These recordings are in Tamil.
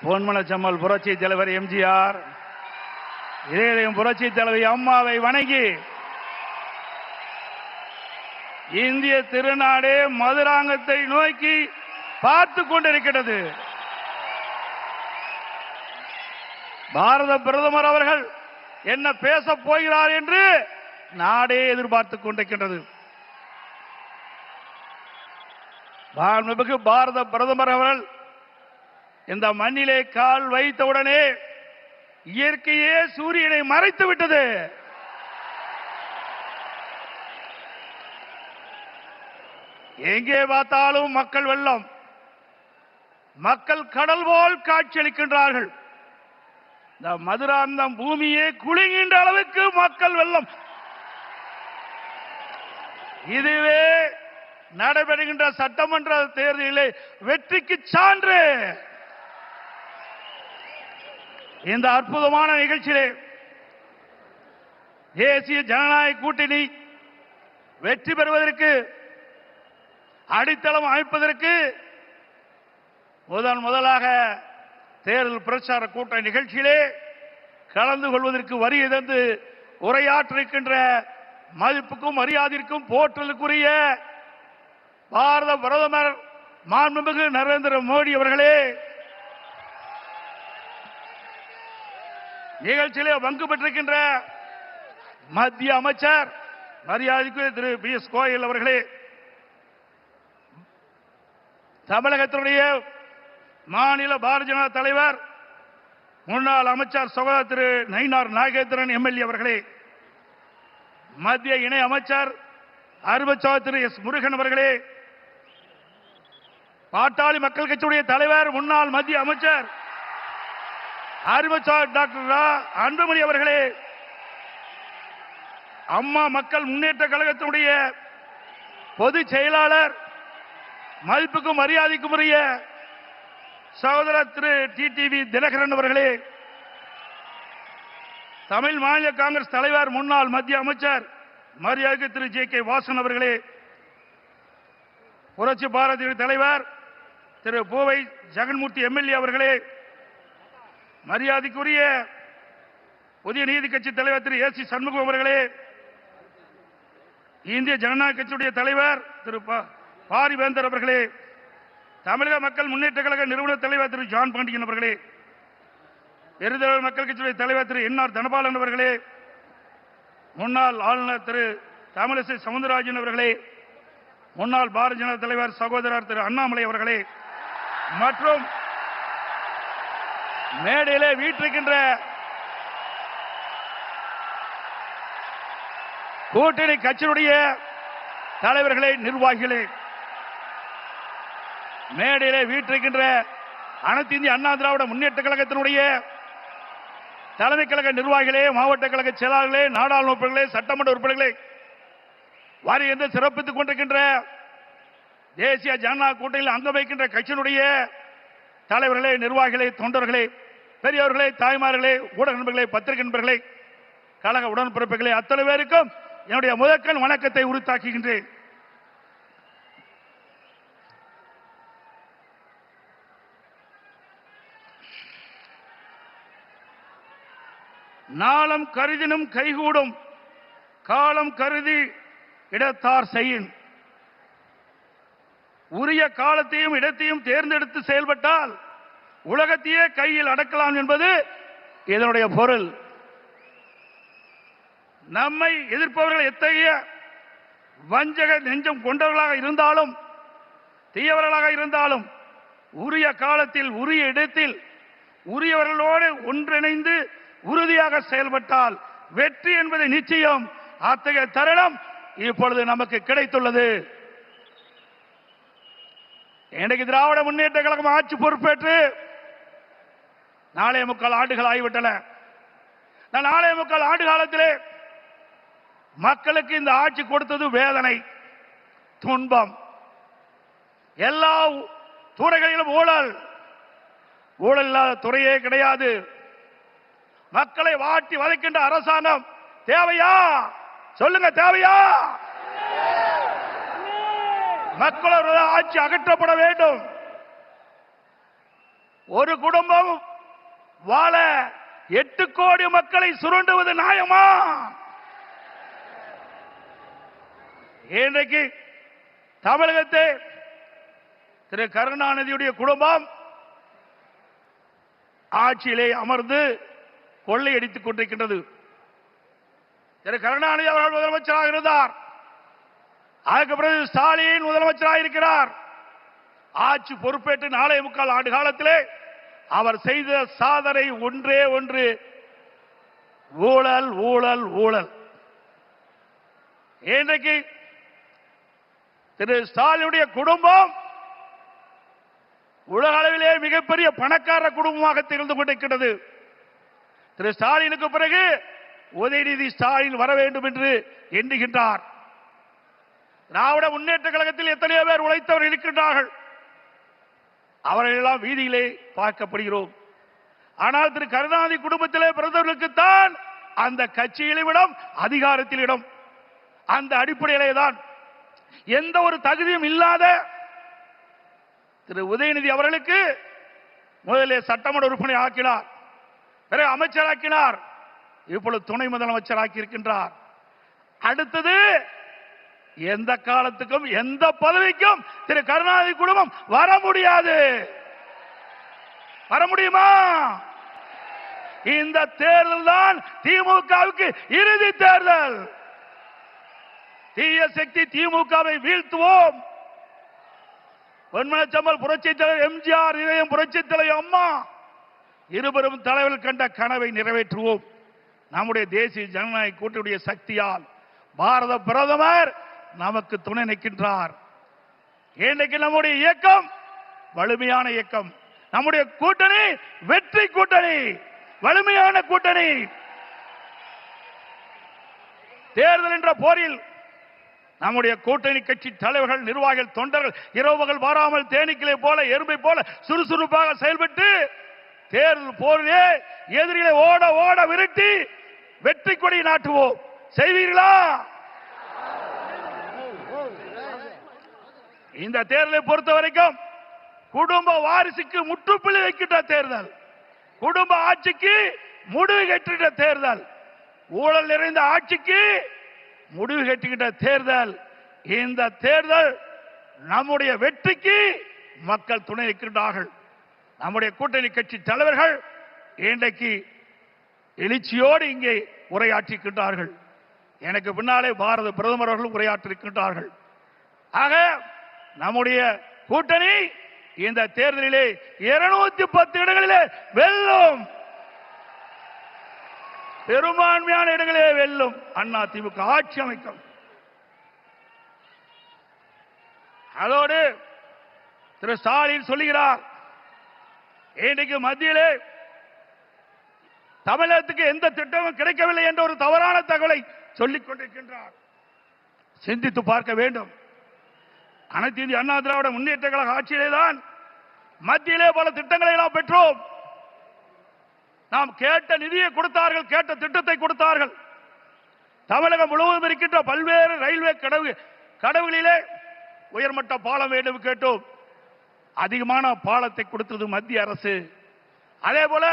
பொன்மனச்சம்மல் புரட்சி தலைவர் எம்ஜிஆர், இதயம் புரட்சி தலைவி அம்மாவை வணங்கி இந்திய திருநாடே மதுராங்கத்தை நோக்கி பார்த்து கொண்டிருக்கிறது. பாரத பிரதமர் அவர்கள் என்ன பேச போகிறார் என்று நாடே எதிர்பார்த்துக் கொண்டிருக்கின்றது. பாரத பிரதமர் அவர்கள் இந்த மண்ணிலே கால் வைத்தவுடனே இயற்கையே சூரியனை மறைத்து விட்டது. எங்கே பார்த்தாலும் மக்கள் வெள்ளம், மக்கள் கடல் போல் காட்சியளிக்கின்றார்கள். இந்த மதுராந்தம் பூமியே குலுங்குகின்ற அளவுக்கு மக்கள் வெள்ளம். இதுவே நடைபெறுகின்ற சட்டமன்ற தேர்தலிலே வெற்றிக்கு சான்று. இந்த அற்புதமான நிகழ்ச்சியிலே தேசிய ஜனநாயக கூட்டணி வெற்றி பெறுவதற்கு அடித்தளம் அமைப்பதற்கு முதலாக தேர்தல் பிரச்சார கூட்ட நிகழ்ச்சியிலே கலந்து கொள்வதற்கு வருகை தந்து உரையாற்றிருக்கின்ற மதிப்புக்கும் மரியாதைக்கும் போற்றலுக்குரிய பாரத பிரதமர் மாண்புமிகு நரேந்திர மோடி அவர்களே, நிகழ்ச்சியிலே பங்கு பெற்றிருக்கின்ற மத்திய அமைச்சர் மரியாதைக்குரிய திரு பியூஷ் கோயல் அவர்களே, தமிழகத்தினுடைய மாநில பாரதிய ஜனதா தலைவர் முன்னாள் அமைச்சர் சகோதரர் திரு நயினார் நாகேந்திரன் எம்எல்ஏ அவர்களே, மத்திய இணை அமைச்சர் அருமைச்சர் திரு எஸ் முருகன் அவர்களே, பாட்டாளி மக்கள் கட்சியுடைய தலைவர் முன்னாள் மத்திய அமைச்சர் அருமைச்சர் டாக்டர் அன்புமணி அவர்களே, அம்மா மக்கள் முன்னேற்ற கழகத்தினுடைய பொதுச் செயலாளர் மதிப்புக்கும் மரியாதைக்கும் உரிய சகோதரர் திரு டிடிவி தினகரன் அவர்களே, தமிழ் மாநில காங்கிரஸ் தலைவர் முன்னாள் மத்திய அமைச்சர் மரியாதைக்கு திரு ஜே கே வாசன் அவர்களே, புரட்சி பாரதிய தலைவர் திரு பூவை ஜெகன்மூர்த்தி எம்எல்ஏ அவர்களே, மரியாதைக்குரிய புதிய நீதி கட்சி தலைவர் திரு ஏசி சண்முகம் அவர்களே, இந்திய ஜனநாயக கட்சியுடைய தலைவர் திரு பாரிவேந்தர் அவர்களே, தமிழக மக்கள் முன்னேற்ற கழக நிறுவன தலைவர் திரு ஜான் பாண்டியன் அவர்களே, எருதல் மக்கள் கட்சியுடைய தலைவர் திரு என் ஆர் தனபாலன் அவர்களே, முன்னாள் ஆளுநர் திரு தமிழிசை சவுந்தரராஜன் அவர்களே, முன்னாள் பாரதிய ஜனதா தலைவர் சகோதரர் திரு அண்ணாமலை அவர்களே, மற்றும் மேடையிலே வீற்றிருக்கின்ற கூட்டணி கட்சியினுடைய தலைவர்களே, நிர்வாகிகளே, மேடையிலே வீற்றிருக்கின்ற அனைத்து இந்திய அண்ணா திராவிட முன்னேற்ற கழகத்தினுடைய தலைமை கழக நிர்வாகிகளே, மாவட்ட கழக செயலாளர்களே, நாடாளுமன்ற உறுப்பினர்களே, சட்டமன்ற உறுப்பினர்களே, வாரி சிறப்பித்துக் கொண்டிருக்கின்ற தேசிய ஜனநாயக கூட்டணியில் அங்கம் வைக்கின்ற கட்சியினுடைய தலைவர்களே, நிர்வாகிகளே, தொண்டர்களே, பெரியவர்களே, தாய்மார்களே, ஊடக நண்பர்களே, பத்திரிகை நண்பர்களே, கழக உடன்பிறப்புகளே, அத்தனை பேருக்கும் என்னுடைய முதற்கண் வணக்கத்தை உரித்தாக்குகின்றேன். நாளம் கருதினும் கைகூடும், காலம் கருதி இடத்தார் செய்யின். உரிய காலத்தையும் இடத்தையும் தேர்ந்தெடுத்து செயல்பட்டால் உலகத்தையே கையில் அடக்கலாம் என்பது இதனுடைய பொருள். நம்மை எதிர்ப்பவர்கள் எத்தகைய வஞ்சக நெஞ்சம் கொண்டவர்களாக இருந்தாலும், தீயவர்களாக இருந்தாலும், உரிய காலத்தில் உரிய இடத்தில் உரியவர்களோடு ஒன்றிணைந்து உறுதியாக செயல்பட்டால் வெற்றி என்பது நிச்சயம். அத்தகைய தருணம் இப்பொழுது நமக்கு கிடைத்துள்ளது. இன்றைக்கு திராவிட முன்னேற்ற கழகம் ஆட்சி பொறுப்பேற்று 4.25 ஆண்டுகள் ஆகிவிட்டன. 4.25 ஆண்டு காலத்திலே மக்களுக்கு இந்த ஆட்சி கொடுத்தது வேதனை, துன்பம். எல்லா துறைகளிலும் ஊழல், ஊழல் இல்லாத துறையே கிடையாது. மக்களை வாட்டி வதைக்கின்ற அரசாங்கம் தேவையா? சொல்லுங்க, தேவையா? மக்களோட ஆட்சி அகற்றப்பட வேண்டும். ஒரு குடும்பம் வாழ 8 கோடி மக்களை சுரண்டுவது நியாயமா? இன்றைக்கு தமிழகத்தை திரு கருணாநிதியுடைய குடும்பம் ஆட்சியிலே அமர்ந்து கொள்ளையடித்துக் கொண்டிருக்கின்றது. திரு கருணாநிதி அவர்கள் முதலமைச்சராக இருந்தார். அதுக்கு பிறகு ஸ்டாலின் முதலமைச்சராக இருக்கிறார். ஆட்சி பொறுப்பேற்று 4.25 ஆண்டு காலத்திலே அவர் செய்த சாதனை ஒன்றே ஒன்று, ஊழல் ஊழல் ஊழல். இன்றைக்கு திரு ஸ்டாலினுடைய குடும்பம் உலக அளவிலே மிகப்பெரிய பணக்கார குடும்பமாக திகழ்ந்து கொண்டிருக்கிறது. திரு ஸ்டாலினுக்கு பிறகு உதயநிதி ஸ்டாலின் வர வேண்டும் என்று எண்ணுகின்றார். திராவிட முன்னேற்ற கழகத்தில் எத்தனையோ பேர் உழைத்தவர்கள் இருக்கின்றார்கள். அவர்களெல்லாம் வீதியிலே பார்க்கப்படுகிறோம். ஆனால் திரு கருணாநிதி குடும்பத்திலே பிறந்தவர்களுக்குத்தான் அந்த கட்சியிலும் இடம், அதிகாரத்தில் இடம். அந்த அடிப்படையிலே தான் எந்த ஒரு தகுதியும் இல்லாத திரு உதயநிதி அவர்களுக்கு முதலில் சட்டமன்ற உறுப்பினர் ஆக்கினார், பிறகு அமைச்சராக்கினார், இப்பொழுது துணை முதலமைச்சராக்கி இருக்கின்றார். அடுத்தது எந்த காலத்துக்கும் எந்த பதவிக்கும் திரு கருணாநிதி குடும்பம் வர முடியாது. வர முடியுமா? இந்த தேர்தல் தான் திமுகவுக்கு இறுதி தேர்தல். தீய சக்தி திமுகவை வீழ்த்துவோம். பொன்மனச்சம்பல் புரட்சி தலைவர் எம்ஜிஆர், இதயம் புரட்சி தலைவர் அம்மா இருவரும் தலைவர்கள் கண்ட கனவை நிறைவேற்றுவோம். நம்முடைய தேசிய ஜனநாயக கூட்டணியுடைய சக்தியால் பாரத பிரதமர் நமக்கு துணை நிற்கின்றார். இன்றைக்கு நம்முடைய இயக்கம் வலிமையான இயக்கம். நம்முடைய கூட்டணி வெற்றி கூட்டணி, வலிமையான கூட்டணி. தேர்தல் என்ற போரில் நம்முடைய கூட்டணி கட்சி தலைவர்கள், நிர்வாகிகள், தொண்டர்கள் இரவுகள் வாராமல் தேனீக்களை போல, எறும்பை போல சுறுசுறுப்பாக செயல்பட்டு தேர்தல் போரிலே எதிரிகளை ஓட ஓட விரட்டி வெற்றி கொடி நாட்டுவோம். செய்வீர்களா? இந்த தேர்தலை பொறுத்த வரைக்கும் குடும்ப வாரிசுக்கு முற்றுப்புள்ளி வைக்கின்ற தேர்தல், குடும்ப ஆட்சிக்கு முடிவு கட்டுகின்ற தேர்தல், ஊழல் நிறைந்த ஆட்சிக்கு முடிவு கட்டுகின்ற தேர்தல். இந்த தேர்தல் நம்முடைய வெற்றிக்கு மக்கள் துணை நிற்கின்றார்கள். நம்முடைய கூட்டணி கட்சி தலைவர்கள் இன்றைக்கு எழுச்சியோடு இங்கே உரையாற்றிருக்கின்றார்கள். எனக்கு பின்னாலே பாரத பிரதமர் அவர்கள் உரையாற்றிருக்கின்றார்கள். ஆக நம்முடைய கூட்டணி இந்த தேர்தலிலே 210 இடங்களிலே வெல்லும். பெரும்பான்மையான இடங்களே வெல்லும். அண்ணா திமுக ஆட்சி அமைக்கும். அதோடு திரு ஸ்டாலின் சொல்லுகிறார், இன்றைக்கு மத்தியிலே தமிழகத்துக்கு எந்த திட்டமும் கிடைக்கவில்லை என்ற ஒரு தவறான தகவலை சொல்லிக் கொண்டிருக்கின்றார். சிந்தித்து பார்க்க வேண்டும். அனைத்து இந்திய அண்ணா திராவிட முன்னேற்ற கழக ஆட்சியிலே தான் மத்தியிலே பல திட்டங்களை எல்லாம் பெற்றோம். நாம் கேட்ட நிதியை கொடுத்தார்கள், கேட்ட திட்டத்தை கொடுத்தார்கள். தமிழகம் முழுவதும் இருக்கின்ற பல்வேறு ரயில்வே கடவுகளிலே உயர்மட்ட பாலம் வேண்டும் கேட்டோம். அதிகமான பாலத்தை கொடுத்தது மத்திய அரசு. அதே போல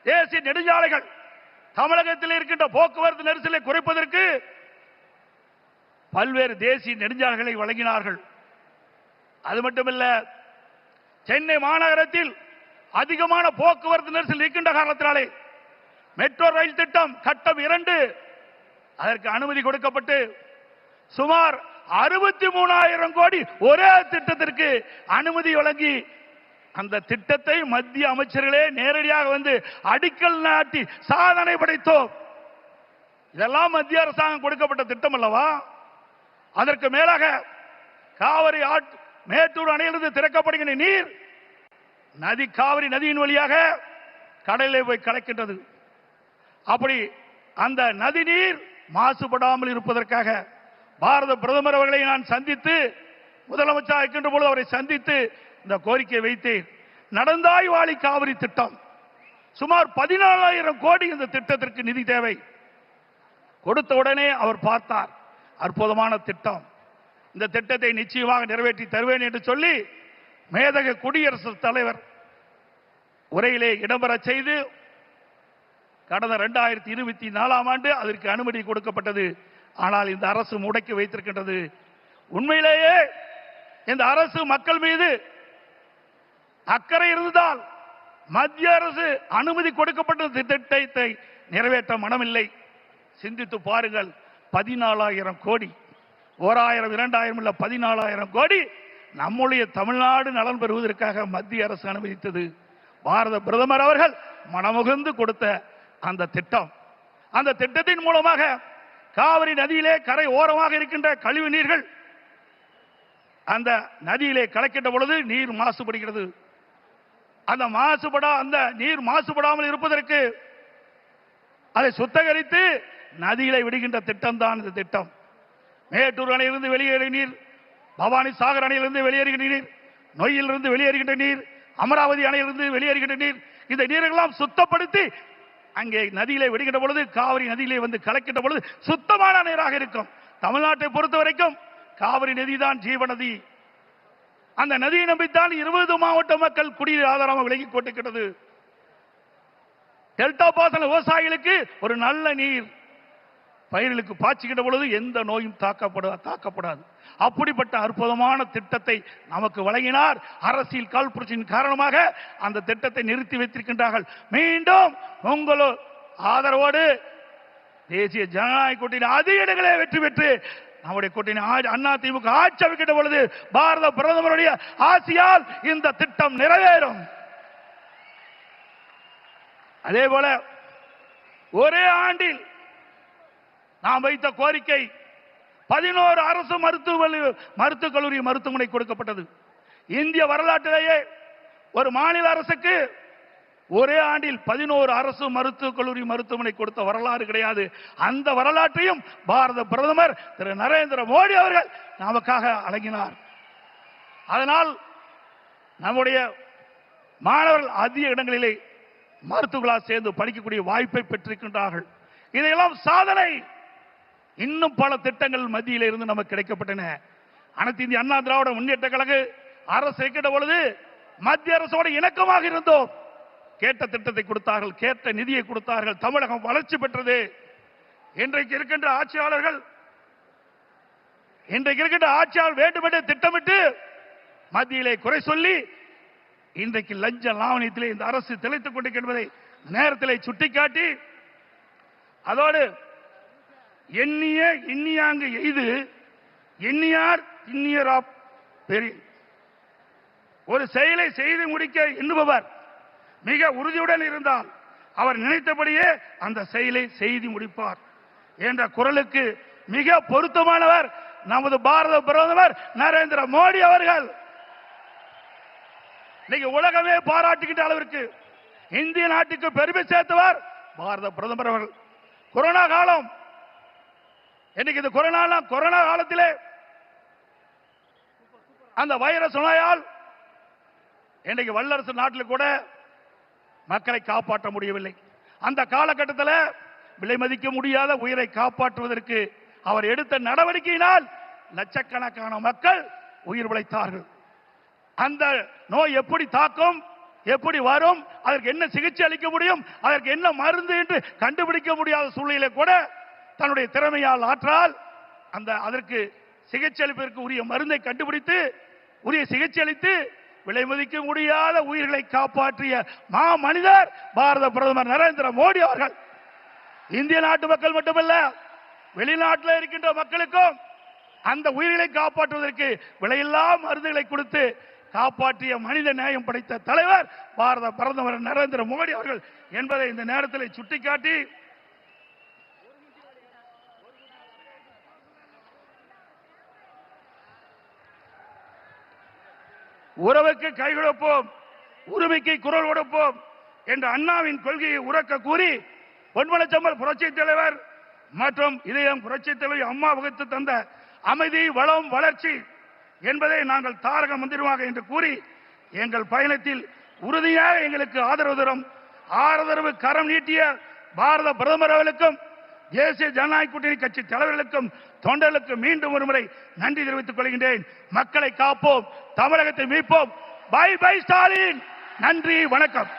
தேசிய நெடுஞ்சாலைகள், தமிழகத்தில் இருக்கின்ற போக்குவரத்து நெரிசலை குறைப்பதற்கு பல்வேறு தேசிய நெடுஞ்சாலைகளை வழங்கினார்கள். அது மட்டுமல்ல, சென்னை மாநகரத்தில் அதிகமான போக்குவரத்து நெரிசல் இருக்கின்ற காரணத்தினாலே மெட்ரோ ரயில் திட்டம் கட்டம் 2 அதற்கு அனுமதி கொடுக்கப்பட்டு சுமார் 63,000 கோடி ஒரே திட்டத்திற்கு அனுமதி வழங்கி அந்த திட்டத்தை மத்திய அமைச்சர்களே நேரடியாக வந்து அடிக்கல் நாட்டி சாதனை படைத்தோம். இதெல்லாம் மத்திய அரசாங்கம் கொடுக்கப்பட்ட திட்டம் அல்லவா? அதற்கு மேலாக காவிரி மேட்டூர் அணையிலிருந்து திறக்கப்படுகின்ற நீர் காவிரி நதியின் வழியாக கடலிலே போய் கலக்கின்றது. அப்படி அந்த நதி நீர் மாசுபடாமல் இருப்பதற்காக பாரத பிரதமர் அவர்களை நான் சந்தித்து, முதலமைச்சர் இருக்கின்ற பொழுது அவரை சந்தித்து இந்த கோரிக்கை வைத்தேன். நடந்தாய் வாழி காவிரி திட்டம் சுமார் 14,000 கோடி இந்த திட்டத்திற்கு நிதி தேவை. கொடுத்த உடனே அவர் பார்த்தார், அற்புதமான திட்டம், இந்த திட்டத்தை நிச்சயமாக நிறைவேற்றி தருவேன் என்று சொல்லி மேதக குடியரசுத் தலைவர் உரையிலே இடம்பெற செய்து கடந்த 2024ஆம் ஆண்டு அதற்கு அனுமதி கொடுக்கப்பட்டது. ஆனால் இந்த அரசு முடக்கி வைத்திருக்கின்றது. உண்மையிலேயே இந்த அரசு மக்கள் மீது அக்கறை இருந்தால் மத்திய அரசு அனுமதி கொடுக்கப்பட்ட திட்டத்தை நிறைவேற்ற மனமில்லை. சிந்தித்து பாருங்கள். 14,000 கோடி, 1000 2000 இல்ல 14,000 கோடி நம்முடைய தமிழ்நாடு நலன் பெறுவதற்காக மத்திய அரசு அனுமதித்தது. பாரத பிரதமர் அவர்கள் மனமுகந்து கொடுத்த அந்த திட்டம், அந்த திட்டத்தின் மூலமாக காவிரி நதியிலே கரை ஓரமாக இருக்கின்ற கழிவு நீர்கள் அந்த நதியிலே கலக்கின்ற பொழுது நீர் மாசுபடுகிறது. அந்த நீர் மாசுபடாமல் இருப்பதற்கு அதை சுத்தகரித்து நதியிலே விடுகின்ற திட்டம் தான் இந்த திட்டம். மேட்டூர் அணையிலிருந்து வெளியேறிய நீர், பவானி சாகர் அணையிலிருந்து வெளியேறுகின்ற நீர், நொய்யிலிருந்து வெளியேறுகின்ற நீர், அமராவதி அணையிலிருந்து வெளியேறுகின்ற நீர், இந்த நீரெல்லாம் சுத்தப்படுத்தி அங்கே நதியிலே விடுகின்ற பொழுது காவிரி நதியிலே வந்து கலக்கின்ற பொழுது சுத்தமான நீராக இருக்கும். தமிழ்நாட்டை பொறுத்த வரைக்கும் காவிரி நதி தான் ஜீவநதி. அந்த நதியை நம்பித்தான் 20 மாவட்ட மக்கள் குடிநீர் ஆதாரமாக விலகிக் கொண்டிருக்கிறது. டெல்டா பாசன விவசாயிகளுக்கு ஒரு நல்ல நீர் பயிர்களுக்கு பாய்ச்சுகின்ற பொழுது எந்த நோயும் தாக்கப்படாது. அப்படிப்பட்ட அற்புதமான திட்டத்தை நமக்கு வழங்கினார். அரசியல் காழ்ப்புணர்ச்சியின் காரணமாக அந்த திட்டத்தை நிறுத்தி வைத்திருக்கின்றார்கள். மீண்டும் உங்களோ ஆதரவோடு தேசிய ஜனநாயக கூட்டணி அதிக இடங்களே வெற்றி பெற்று நம்முடைய கூட்டணி அண்ணா திமுக ஆட்சி அமைக்கின்ற பொழுது பாரத பிரதமருடைய ஆசியால் இந்த திட்டம் நிறைவேறும். அதே போல ஒரே ஆண்டில் நாம் வைத்த கோரிக்கை 11 அரசு மருத்துவக் கல்லூரி மருத்துவமனை கொடுக்கப்பட்டது. இந்திய வரலாற்றிலேயே ஒரு மாநில அரசுக்கு ஒரே ஆண்டில் 11 அரசு மருத்துவக் கல்லூரி மருத்துவமனை கொடுத்த வரலாறு கிடையாது. அந்த வரலாற்றையும் பாரத பிரதமர் திரு நரேந்திர மோடி அவர்கள் நமக்காக வழங்கினார். அதனால் நம்முடைய மாணவர்கள் அதிக இடங்களிலே மருத்துவர்களாக சேர்ந்து படிக்கக்கூடிய வாய்ப்பை பெற்றிருக்கின்றார்கள். இதையெல்லாம் சாதனை. இன்னும் பல திட்டங்கள் மத்தியில் இருந்து நமக்கு கிடைக்கப்பட்டன. அனைத்து இந்திய அண்ணா திராவிட முன்னேற்ற கழக அரசு இருக்கின்ற பொழுது மத்திய அரசோடு இணக்கமாக இருந்தோம். கேட்ட திட்டத்தை கொடுத்தார்கள், கேட்ட நிதியை கொடுத்தார்கள். தமிழகம் வளர்ச்சி பெற்றது. இன்றைக்கு இருக்கின்ற ஆட்சியாளர்கள் வேண்டுமென்றே திட்டமிட்டு மத்தியிலே குறை சொல்லி இன்றைக்கு லஞ்ச லாவணியத்திலே இந்த அரசு திளைத்துக் கொண்டிருக்கின்றதை நேரத்திலே சுட்டிக்காட்டி அதோடு எண்ணிய இன்னியாங்கு எய்து எண்ணியார் இன்னியராப் பெரிய ஒரு செயலை செய்து முடிக்க எண்ணுபவர் மிக உறுதியுடன் இருந்தால் அவர் நினைத்தபடியே அந்த செயலை செய்து முடிப்பார் என்ற குரலுக்கு மிக பொருத்தமானவர் நமது பாரத பிரதமர் நரேந்திர மோடி அவர்கள். இன்னைக்கு உலகமே பாராட்டுகின்ற அளவிற்கு இந்திய நாட்டுக்கு பெருமை சேர்த்தவர் பாரத பிரதமர் அவர்கள். கொரோனா காலம், இன்னைக்கு இந்த கொரோனா காலத்திலே அந்த வைரஸ் நோயால் இன்றைக்கு வல்லரசு நாட்டில் கூட மக்களை காப்பாற்ற முடியவில்லை. அந்த காலகட்டத்தில் விலை மதிக்க முடியாத உயிரை காப்பாற்றுவதற்கு அவர் எடுத்த நடவடிக்கையினால் லட்சக்கணக்கான மக்கள் உயிர் பிழைத்தார்கள். அந்த நோய் எப்படி தாக்கும், எப்படி வரும், அதற்கு என்ன சிகிச்சை அளிக்க முடியும், அதற்கு என்ன மருந்து என்று கண்டுபிடிக்க முடியாத சூழ்நிலை கூட தன்னுடைய திறமையால் ஆற்றால் அதற்கு சிகிச்சை அளிப்பதற்கு உரிய மருந்தை கண்டுபிடித்து உரிய சிகிச்சை அளித்து விலை மதிக்க முடியாத உயிர்களை காப்பாற்றிய மா மனிதர் பாரத பிரதமர் நரேந்திர மோடி அவர்கள். இந்திய நாட்டு மக்கள் மட்டுமல்ல, வெளிநாட்டில் இருக்கின்ற மக்களுக்கும் அந்த உயிர்களை காப்பாற்றுவதற்கு விலையில்லா மருந்துகளை கொடுத்து காப்பாற்றிய மனித நேயம் படைத்த தலைவர் பாரத பிரதமர் நரேந்திர மோடி அவர்கள் என்பதை இந்த நேரத்தில் சுட்டிக்காட்டி உறவுக்கு கை கொடுப்போம், உரிமைக்கு குரல் கொடுப்போம் என்ற அண்ணாவின் கொள்கையை உறக்க கூறி பொன்மனச்செம்மல் புரட்சி தலைவர் மற்றும் இதயம் புரட்சி தலைவர் அம்மா வகுத்து தந்த அமைதி, வளம், வளர்ச்சி என்பதை நாங்கள் தாரக மந்திரமாக என்று கூறி எங்கள் பயணத்தில் உறுதியாக எங்களுக்கு ஆதரவு கரம் நீட்டிய பாரத பிரதமர் அவர்களுக்கும் தேசிய ஜனநாயக கூட்டணி கட்சி தலைவர்களுக்கும் தொண்டர்களுக்கும் மீண்டும் ஒருமுறை நன்றி தெரிவித்துக் கொள்கின்றேன். மக்களை காப்போம், தமிழகத்தை மீட்போம். By by Stalin. நன்றி, வணக்கம்.